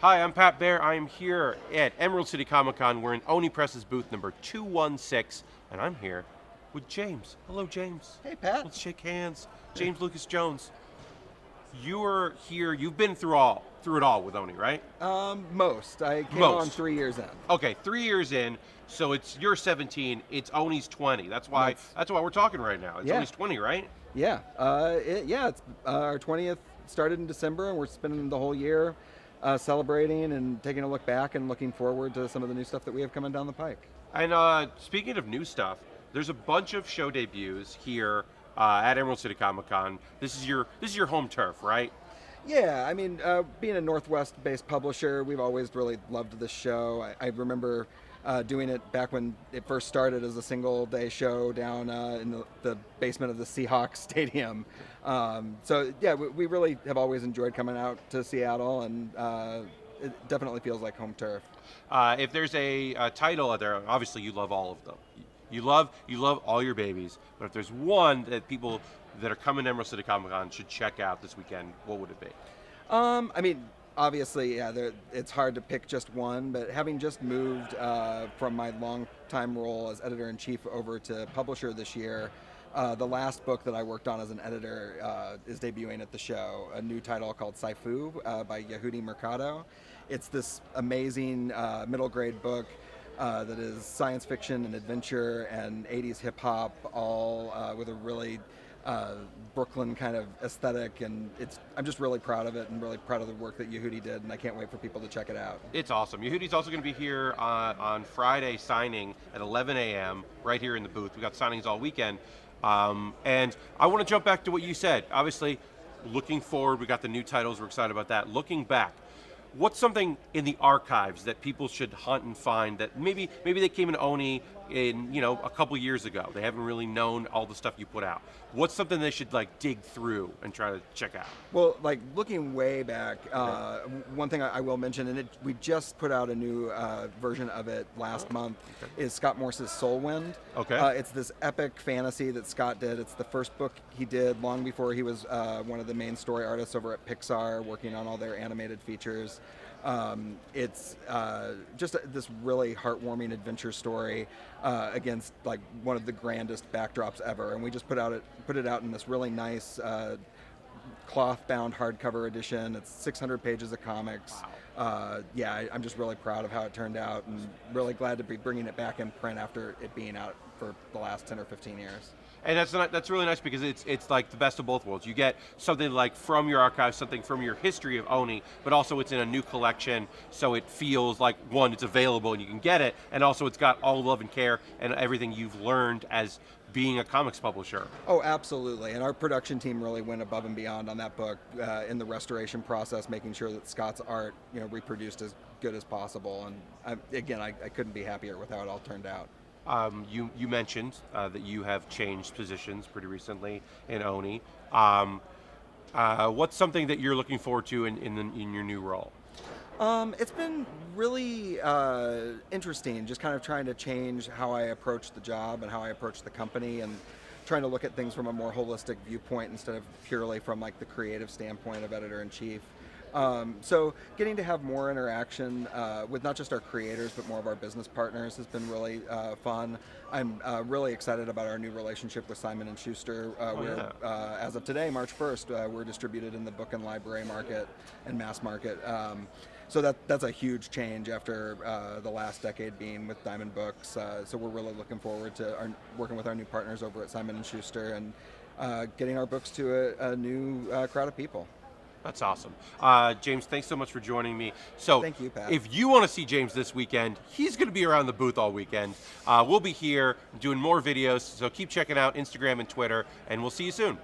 Hi, I'm Pat Baer. I am here at Emerald City Comic Con. We're in Oni Press's booth number 216, and I'm here with James. Hello, James. Hey, Pat. Let's shake hands. James Lucas Jones. You are here. You've been through it all with Oni, right? Most. I came Most. on 3 years in. Okay, 3 years in. So you're 17. It's Oni's 20. That's why we're talking right now. It's Yeah. Oni's 20, right? Yeah. It's our 20th started in December, and we're spending the whole year celebrating and taking a look back and looking forward to some of the new stuff that we have coming down the pike. And speaking of new stuff, there's a bunch of show debuts here at Emerald City Comic Con. This is your home turf, right? Yeah, I mean, being a Northwest-based publisher, we've always really loved this show. I remember doing it back when it first started as a single-day show down in the basement of the Seahawks Stadium. So yeah, we really have always enjoyed coming out to Seattle, and it definitely feels like home turf. If there's a title out there, obviously you love all of them. You love all your babies, but if there's one that people that are coming to Emerald City Comic Con should check out this weekend, what would it be? I mean, obviously, yeah, it's hard to pick just one, but having just moved from my long-time role as editor-in-chief over to publisher this year, the last book that I worked on as an editor is debuting at the show, a new title called Saifu by Yehudi Mercado. It's this amazing middle-grade book that is science fiction and adventure and 80s hip-hop, all with a really Brooklyn kind of aesthetic, and I'm just really proud of it and really proud of the work that Yehudi did, and I can't wait for people to check it out. It's awesome. Yehudi's also going to be here on Friday signing at 11 a.m. right here in the booth. We got signings all weekend. And I want to jump back to what you said. Obviously, looking forward, we got the new titles. We're excited about that. Looking back, what's something in the archives that people should hunt and find that maybe they came in Oni in a couple years ago? They haven't really known all the stuff you put out. What's something they should dig through and try to check out? Well, looking way back, one thing I will mention, and we just put out a new version of it last month, is Scott Morse's Soulwind. Okay. It's this epic fantasy that Scott did. It's the first book he did long before he was one of the main story artists over at Pixar, working on all their animated features. It's just this really heartwarming adventure story against one of the grandest backdrops ever, and we just put it out in this really nice cloth-bound hardcover edition. It's 600 pages of comics. Wow. I'm just really proud of how it turned out, and really glad to be bringing it back in print after it being out for the last 10 or 15 years. And that's really nice because it's like the best of both worlds. You get something from your archives, something from your history of Oni, but also it's in a new collection, so it feels like, one, it's available and you can get it, and also it's got all love and care and everything you've learned as being a comics publisher. Oh, absolutely. And our production team really went above and beyond on that book in the restoration process, making sure that Scott's art, reproduced as good as possible. And I couldn't be happier with how it all turned out. You mentioned that you have changed positions pretty recently in Oni. What's something that you're looking forward to in your new role? It's been really interesting, just kind of trying to change how I approach the job and how I approach the company, and trying to look at things from a more holistic viewpoint instead of purely from the creative standpoint of editor-in-chief. So getting to have more interaction with not just our creators, but more of our business partners has been really fun. I'm really excited about our new relationship with Simon Schuster. As of today, March 1st, we're distributed in the book and library market and mass market. So that's a huge change after the last decade being with Diamond Books. So we're really looking forward to working with our new partners over at Simon Schuster and getting our books to a new crowd of people. That's awesome. James, thanks so much for joining me. So, thank you, Pat. If you want to see James this weekend, he's going to be around the booth all weekend. We'll be here doing more videos, so keep checking out Instagram and Twitter, and we'll see you soon.